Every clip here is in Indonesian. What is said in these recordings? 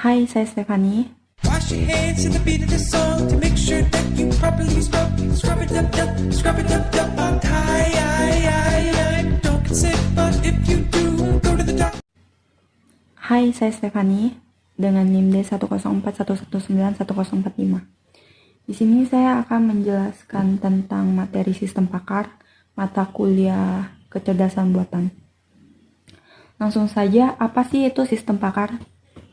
Hai, saya Stefani. Wash your hands to the beat of the song to make sure that you properly scrub it up, scrub it up, I'm tired. Don't get sick, but if you do, go to the doctor. Hai, saya Stefani dengan NIM D10411911045. Di sini saya akan menjelaskan tentang materi sistem pakar mata kuliah kecerdasan buatan. Langsung saja, apa sih itu sistem pakar?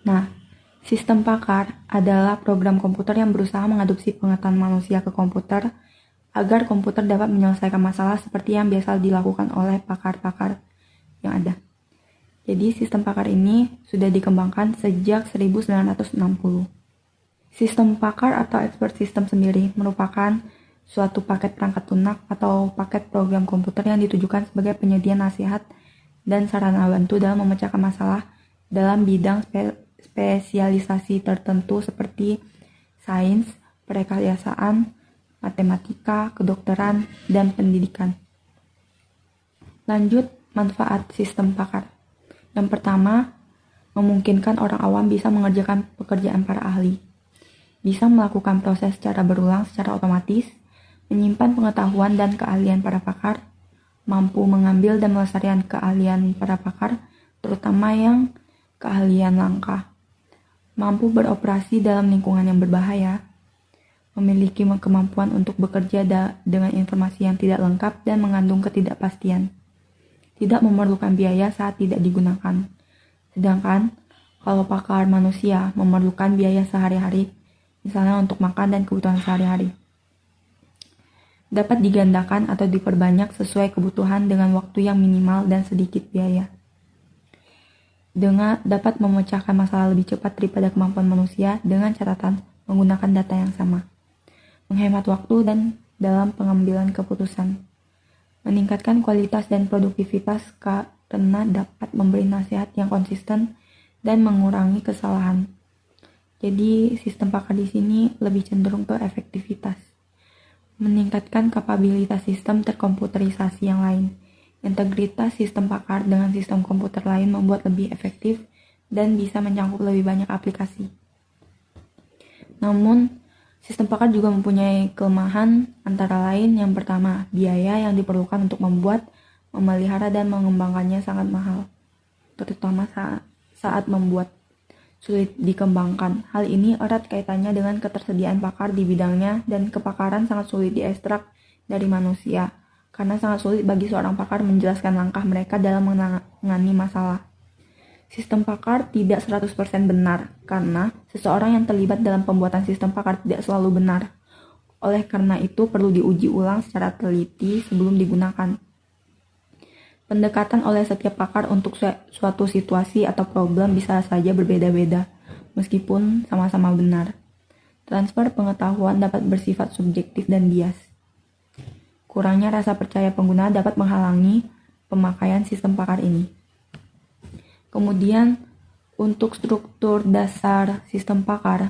Nah, sistem pakar adalah program komputer yang berusaha mengadopsi pengetahuan manusia ke komputer agar komputer dapat menyelesaikan masalah seperti yang biasa dilakukan oleh pakar-pakar yang ada. Jadi sistem pakar ini sudah dikembangkan sejak 1960. Sistem pakar atau expert system sendiri merupakan suatu paket perangkat lunak atau paket program komputer yang ditujukan sebagai penyedia nasihat dan sarana bantu dalam memecahkan masalah dalam bidang spesialisasi tertentu seperti sains, perekayasaan, matematika, kedokteran, dan pendidikan. Lanjut, manfaat sistem pakar. Yang pertama, memungkinkan orang awam bisa mengerjakan pekerjaan para ahli. Bisa melakukan proses secara berulang secara otomatis, menyimpan pengetahuan dan keahlian para pakar, mampu mengambil dan melestarikan keahlian para pakar, terutama yang keahlian langka, mampu beroperasi dalam lingkungan yang berbahaya, memiliki kemampuan untuk bekerja dengan informasi yang tidak lengkap dan mengandung ketidakpastian, tidak memerlukan biaya saat tidak digunakan. Sedangkan, kalau pakar manusia memerlukan biaya sehari-hari, misalnya untuk makan dan kebutuhan sehari-hari, dapat digandakan atau diperbanyak sesuai kebutuhan dengan waktu yang minimal dan sedikit biaya. Dapat memecahkan masalah lebih cepat daripada kemampuan manusia dengan catatan menggunakan data yang sama. Menghemat waktu dan dalam pengambilan keputusan. Meningkatkan kualitas dan produktivitas karena dapat memberi nasihat yang konsisten dan mengurangi kesalahan. Jadi sistem pakar di sini lebih cenderung ke efektivitas. Meningkatkan kapabilitas sistem terkomputerisasi yang lain. Integritas sistem pakar dengan sistem komputer lain membuat lebih efektif dan bisa mencakup lebih banyak aplikasi. Namun, sistem pakar juga mempunyai kelemahan antara lain yang pertama, biaya yang diperlukan untuk membuat, memelihara, dan mengembangkannya sangat mahal, terutama saat membuat sulit dikembangkan. Hal ini erat kaitannya dengan ketersediaan pakar di bidangnya dan kepakaran sangat sulit diekstrak dari manusia, karena sangat sulit bagi seorang pakar menjelaskan langkah mereka dalam menangani masalah. Sistem pakar tidak 100% benar, karena seseorang yang terlibat dalam pembuatan sistem pakar tidak selalu benar. Oleh karena itu, perlu diuji ulang secara teliti sebelum digunakan. Pendekatan oleh setiap pakar untuk suatu situasi atau problem bisa saja berbeda-beda, meskipun sama-sama benar. Transfer pengetahuan dapat bersifat subjektif dan bias. Kurangnya rasa percaya pengguna dapat menghalangi pemakaian sistem pakar ini. Kemudian, untuk struktur dasar sistem pakar,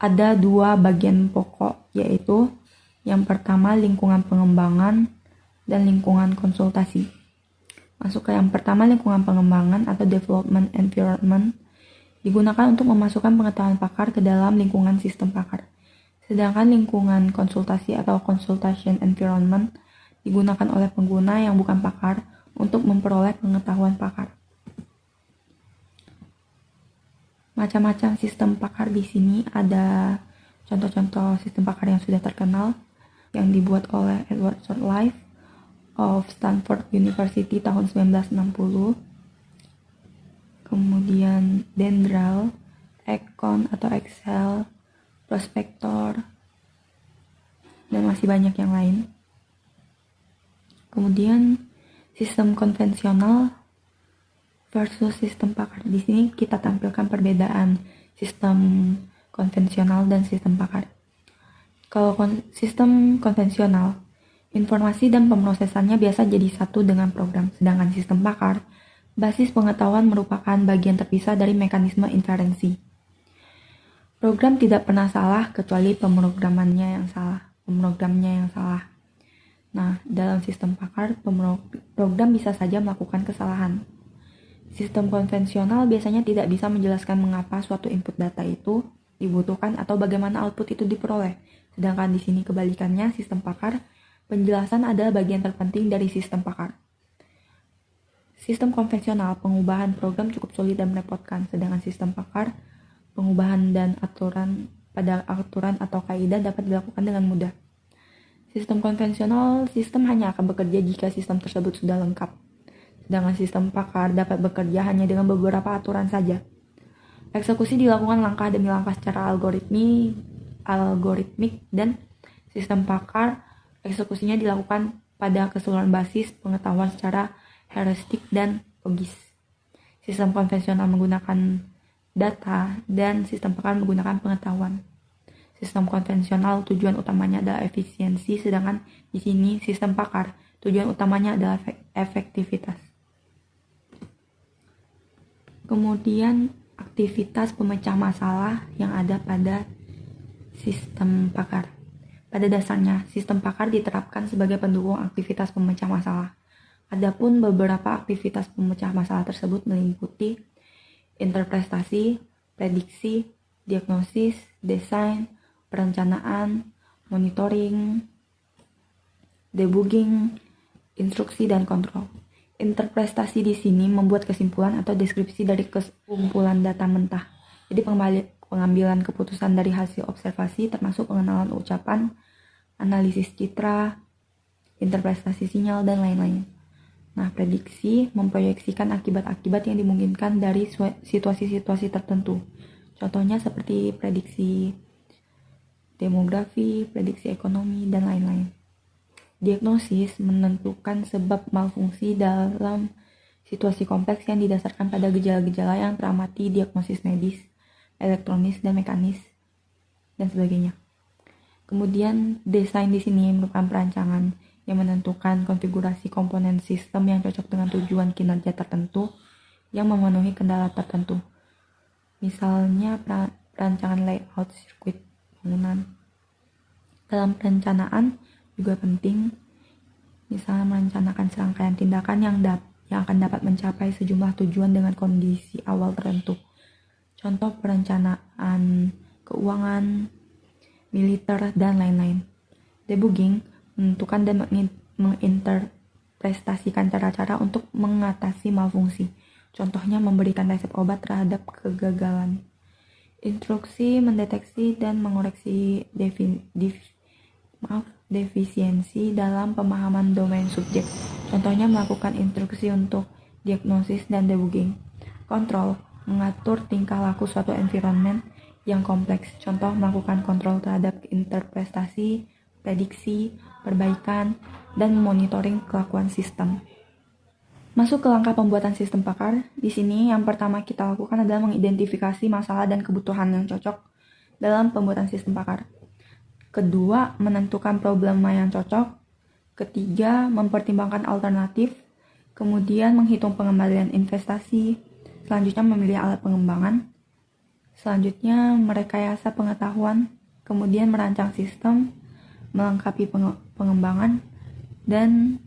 ada dua bagian pokok, yaitu yang pertama lingkungan pengembangan dan lingkungan konsultasi. Masuk ke yang pertama, lingkungan pengembangan atau development environment digunakan untuk memasukkan pengetahuan pakar ke dalam lingkungan sistem pakar. Sedangkan lingkungan konsultasi atau consultation environment digunakan oleh pengguna yang bukan pakar untuk memperoleh pengetahuan pakar. Macam-macam sistem pakar di sini ada contoh-contoh sistem pakar yang sudah terkenal yang dibuat oleh Edward Shortlife of Stanford University tahun 1960. Kemudian Dendral, Econ atau Excel, Prospector, dan masih banyak yang lain. Kemudian sistem konvensional versus sistem pakar. Di sini kita tampilkan perbedaan sistem konvensional dan sistem pakar. Kalau sistem konvensional, informasi dan pemrosesannya biasa jadi satu dengan program, sedangkan sistem pakar, basis pengetahuan merupakan bagian terpisah dari mekanisme inferensi. Program tidak pernah salah kecuali pemrogramannya yang salah. Nah, dalam sistem pakar, program bisa saja melakukan kesalahan. Sistem konvensional biasanya tidak bisa menjelaskan mengapa suatu input data itu dibutuhkan atau bagaimana output itu diperoleh. Sedangkan di sini kebalikannya, sistem pakar, penjelasan adalah bagian terpenting dari sistem pakar. Sistem konvensional, pengubahan program cukup sulit dan merepotkan, sedangkan sistem pakar, pengubahan dan aturan pada aturan atau kaidah dapat dilakukan dengan mudah. Sistem konvensional, sistem hanya akan bekerja jika sistem tersebut sudah lengkap. Sedangkan sistem pakar dapat bekerja hanya dengan beberapa aturan saja. Eksekusi dilakukan langkah demi langkah secara algoritmik dan sistem pakar eksekusinya dilakukan pada keseluruhan basis pengetahuan secara heuristik dan logis. Sistem konvensional menggunakan data dan sistem pakar menggunakan pengetahuan. Sistem konvensional tujuan utamanya adalah efisiensi, sedangkan di sini sistem pakar tujuan utamanya adalah efektivitas. Kemudian aktivitas pemecah masalah yang ada pada sistem pakar. Pada dasarnya, sistem pakar diterapkan sebagai pendukung aktivitas pemecah masalah. Adapun beberapa aktivitas pemecah masalah tersebut meliputi interpretasi, prediksi, diagnosis, desain, perencanaan, monitoring, debugging, instruksi, dan kontrol. Interpretasi di sini membuat kesimpulan atau deskripsi dari kumpulan data mentah. Jadi pengambilan keputusan dari hasil observasi termasuk pengenalan ucapan, analisis citra, interpretasi sinyal, dan lain-lain. Nah, prediksi memproyeksikan akibat-akibat yang dimungkinkan dari situasi-situasi tertentu. Contohnya seperti prediksi demografi, prediksi ekonomi, dan lain-lain. Diagnosis menentukan sebab malfungsi dalam situasi kompleks yang didasarkan pada gejala-gejala yang teramati, diagnosis medis, elektronis, dan mekanis, dan sebagainya. Kemudian desain di sini merupakan perancangan yang menentukan konfigurasi komponen sistem yang cocok dengan tujuan kinerja tertentu yang memenuhi kendala tertentu. Misalnya perancangan layout sirkuit bangunan. Dalam perencanaan juga penting, misalnya merencanakan serangkaian tindakan yang akan dapat mencapai sejumlah tujuan dengan kondisi awal tertentu. Contoh perencanaan keuangan, militer, dan lain-lain. Debugging menentukan dan menginterpretasikan cara-cara untuk mengatasi malfungsi. Contohnya memberikan resep obat terhadap kegagalan. Instruksi mendeteksi dan mengoreksi defisiensi dalam pemahaman domain subjek. Contohnya melakukan instruksi untuk diagnosis dan debugging. Kontrol mengatur tingkah laku suatu environment yang kompleks. Contoh melakukan kontrol terhadap interpretasi, prediksi, perbaikan, dan monitoring kelakuan sistem. Masuk ke langkah pembuatan sistem pakar. Di sini yang pertama kita lakukan adalah mengidentifikasi masalah dan kebutuhan yang cocok dalam pembuatan sistem pakar. Kedua, menentukan problema yang cocok. Ketiga, mempertimbangkan alternatif. Kemudian menghitung pengembalian investasi. Selanjutnya memilih alat pengembangan. Selanjutnya merekayasa pengetahuan. Kemudian merancang sistem, melengkapi pengembangan, dan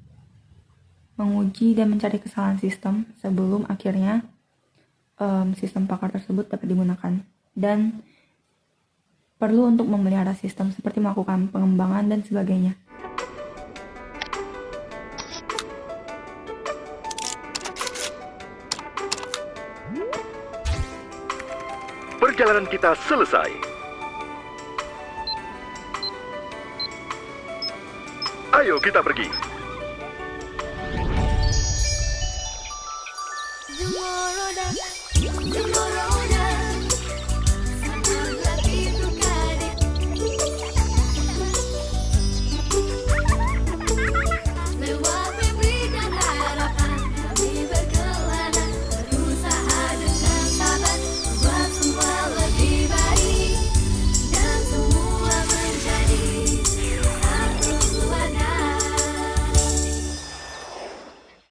menguji dan mencari kesalahan sistem sebelum akhirnya sistem pakar tersebut dapat digunakan. Dan perlu untuk memelihara sistem seperti melakukan pengembangan dan sebagainya. Perjalanan kita selesai. Ayo kita pergi.